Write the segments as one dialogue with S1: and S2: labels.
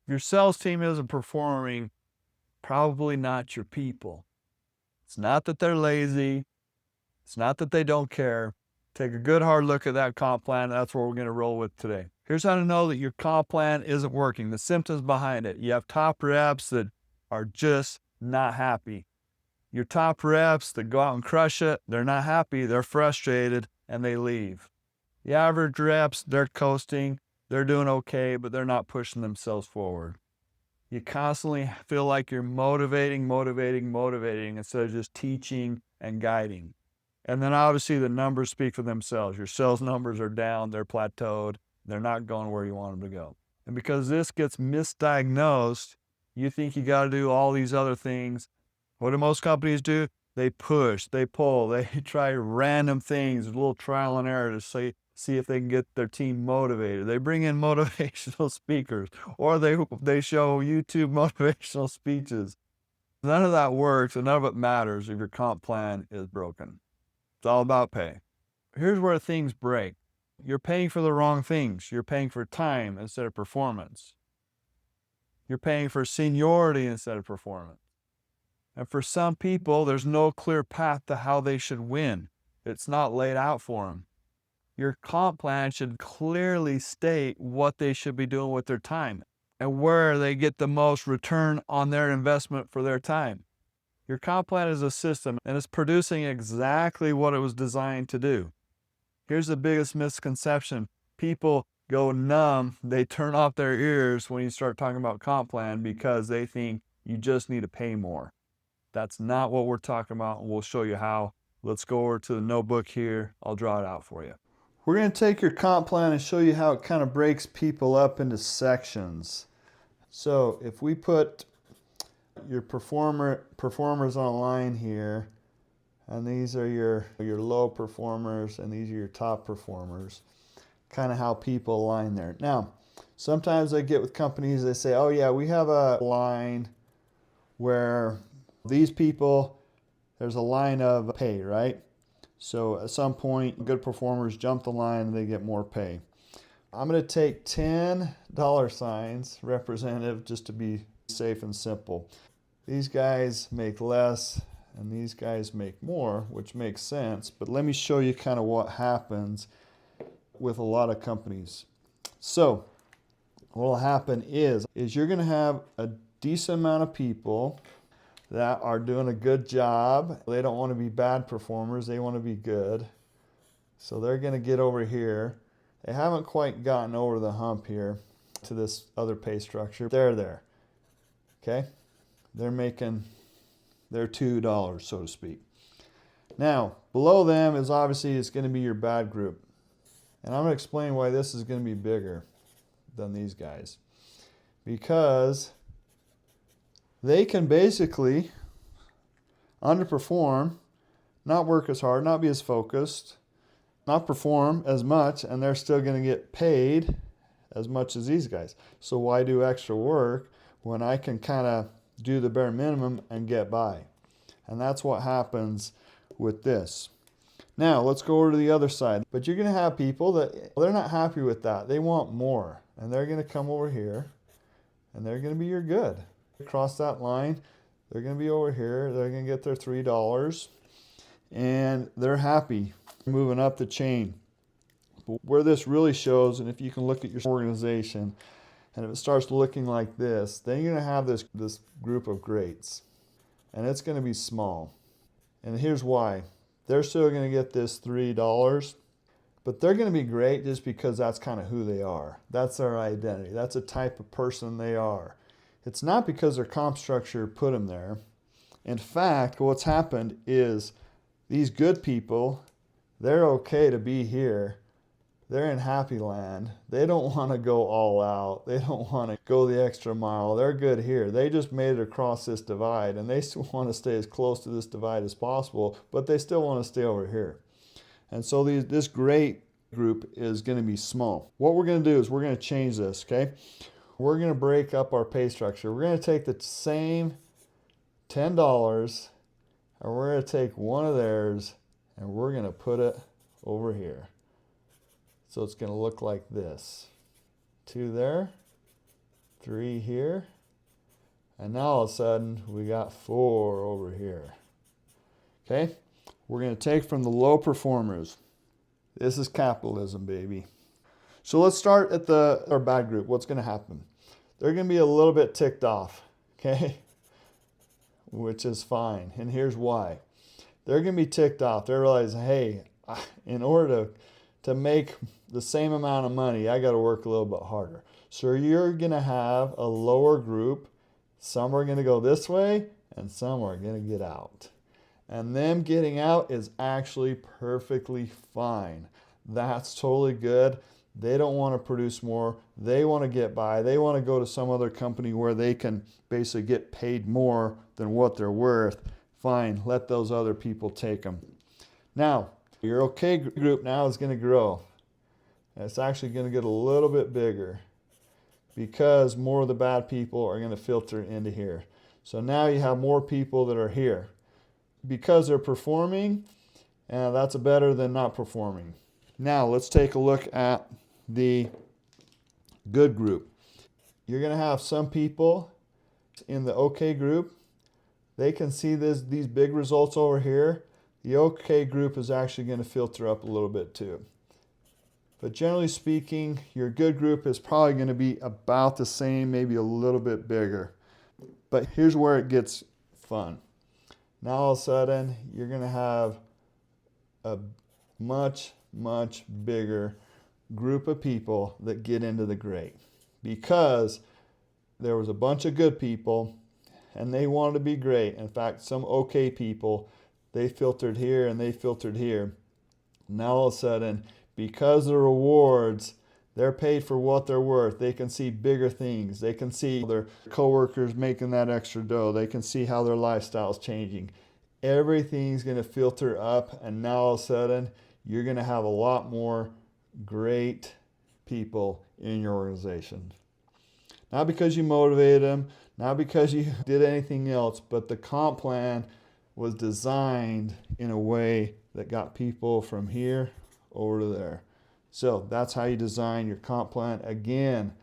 S1: If your sales team isn't performing, probably not your people. It's not that they're lazy. It's not that they don't care. Take a good hard look at that comp plan. That's what we're going to roll with today. Here's how to know that your comp plan isn't working. The symptoms behind it. You have top reps that are just not happy. Your top reps that go out and crush it, they're not happy, they're frustrated, and they leave. The average reps, they're coasting, they're doing okay, but they're not pushing themselves forward. You constantly feel like you're motivating instead of just teaching and guiding. And then obviously the numbers speak for themselves. Your sales numbers are down, they're plateaued, they're not going where you want them to go. And because this gets misdiagnosed, you think you got to do all these other things. What do most companies do? They push, they pull, they try random things, a little trial and error to see if they can get their team motivated. They bring in motivational speakers, or they show YouTube motivational speeches. None of that works, and none of it matters if your comp plan is broken. It's all about pay. Here's where things break. You're paying for the wrong things. You're paying for time instead of performance. You're paying for seniority instead of performance. And for some people, there's no clear path to how they should win. It's not laid out for them. Your comp plan should clearly state what they should be doing with their time and where they get the most return on their investment for their time. Your comp plan is a system, and it's producing exactly what it was designed to do. Here's the biggest misconception. People go numb. They turn off their ears when you start talking about comp plan because they think you just need to pay more. That's not what we're talking about, and we'll show you how. Let's go over to the notebook here. I'll draw it out for you. We're going to take your comp plan and show you how it kind of breaks people up into sections. So if we put your performers on a line here, and these are your low performers, and these are your top performers, kind of how people align there. Now, sometimes I get with companies, they say, oh yeah, we have a line where these people, there's a line of pay, right? So at some point, good performers jump the line and they get more pay. I'm going to take $10 signs, representative, just to be safe and simple. These guys make less and these guys make more, which makes sense. But let me show you kind of what happens with a lot of companies. So what will happen is you're going to have a decent amount of people that are doing a good job. They don't want to be bad performers. They want to be good. So they're going to get over here. They haven't quite gotten over the hump here to this other pay structure. They're there. Okay? They're making their $2, so to speak. Now, below them is obviously it's going to be your bad group. And I'm going to explain why this is going to be bigger than these guys. Because they can basically underperform, not work as hard, not be as focused, not perform as much, and they're still going to get paid as much as these guys. So why do extra work when I can kind of do the bare minimum and get by? And that's what happens with this. Now, let's go over to the other side. But you're going to have people that they're not happy with that. They want more. And they're going to come over here, and they're going to be your good. Across that line, they're going to be over here. They're going to get their $3, and they're happy moving up the chain. But where this really shows, and if you can look at your organization, and if it starts looking like this, then you're going to have this group of greats, and it's going to be small. And here's why. They're still going to get this $3, but they're going to be great just because that's kind of who they are. That's their identity. That's the type of person they are. It's not because their comp structure put them there. In fact, what's happened is these good people, they're okay to be here. They're in happy land. They don't want to go all out. They don't want to go the extra mile. They're good here. They just made it across this divide, and they still want to stay as close to this divide as possible, but they still want to stay over here. And so this great group is going to be small. What we're going to do is we're going to change this, okay? We're going to break up our pay structure. We're going to take the same $10, and we're going to take one of theirs, and we're going to put it over here. So it's going to look like this. 2 there, 3 here. And now all of a sudden, we got 4 over here. Okay? We're going to take from the low performers. This is capitalism, baby. So let's start at our bad group. What's going to happen? They're going to be a little bit ticked off, okay? Which is fine. And here's why. They're going to be ticked off. They realize, hey, in order to make the same amount of money, I got to work a little bit harder. So you're going to have a lower group. Some are going to go this way, and some are going to get out. And them getting out is actually perfectly fine. That's totally good. They don't want to produce more. They want to get by. They want to go to some other company where they can basically get paid more than what they're worth. Fine, let those other people take them. Now, your okay group now is going to grow. It's actually going to get a little bit bigger because more of the bad people are going to filter into here. So now you have more people that are here because they're performing, and that's better than not performing. Now let's take a look at the good group. You're going to have some people in the okay group. They can see these big results over here. The okay group is actually going to filter up a little bit too. But generally speaking, your good group is probably going to be about the same, maybe a little bit bigger. But here's where it gets fun. Now all of a sudden, you're going to have a much, much bigger group of people that get into the great. Because there was a bunch of good people, and they wanted to be great. In fact, some okay people, they filtered here and they filtered here. Now all of a sudden, because the rewards, they're paid for what they're worth. They can see bigger things. They can see their coworkers making that extra dough. They can see how their lifestyle is changing. Everything's going to filter up, and now all of a sudden, you're going to have a lot more great people in your organization. Not because you motivated them, not because you did anything else, but the comp plan was designed in a way that got people from here over to there. So that's how you design your comp plan. Again,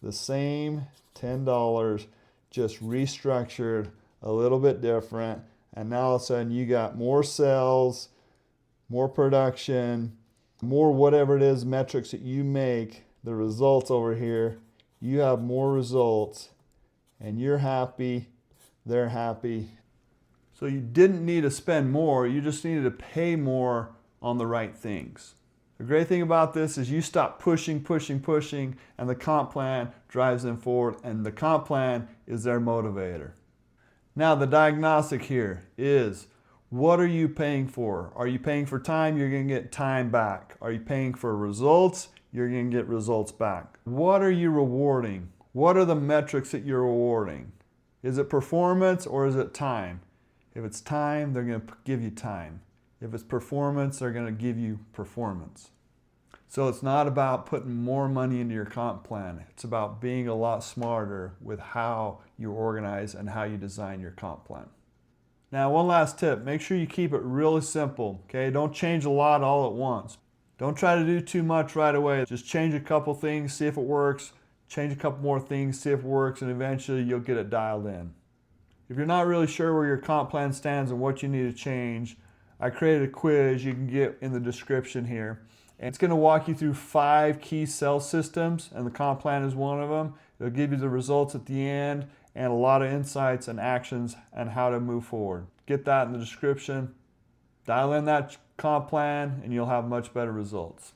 S1: the same $10, just restructured a little bit different. And now all of a sudden you got more sales, more production, more whatever it is, metrics that you make, the results over here. You have more results and you're happy, they're happy. So you didn't need to spend more, you just needed to pay more on the right things. The great thing about this is you stop pushing, and the comp plan drives them forward, and the comp plan is their motivator. Now the diagnostic here is, what are you paying for? Are you paying for time? You're going to get time back. Are you paying for results? You're going to get results back. What are you rewarding? What are the metrics that you're rewarding? Is it performance or is it time? If it's time, they're going to give you time. If it's performance, they're going to give you performance. So it's not about putting more money into your comp plan. It's about being a lot smarter with how you organize and how you design your comp plan. Now, one last tip. Make sure you keep it really simple, okay? Don't change a lot all at once. Don't try to do too much right away. Just change a couple things, see if it works. Change a couple more things, see if it works, and eventually you'll get it dialed in. If you're not really sure where your comp plan stands and what you need to change, I created a quiz you can get in the description here. And it's going to walk you through 5 key sales systems, and the comp plan is one of them. It'll give you the results at the end and a lot of insights and actions on how to move forward. Get that in the description. Dial in that comp plan and you'll have much better results.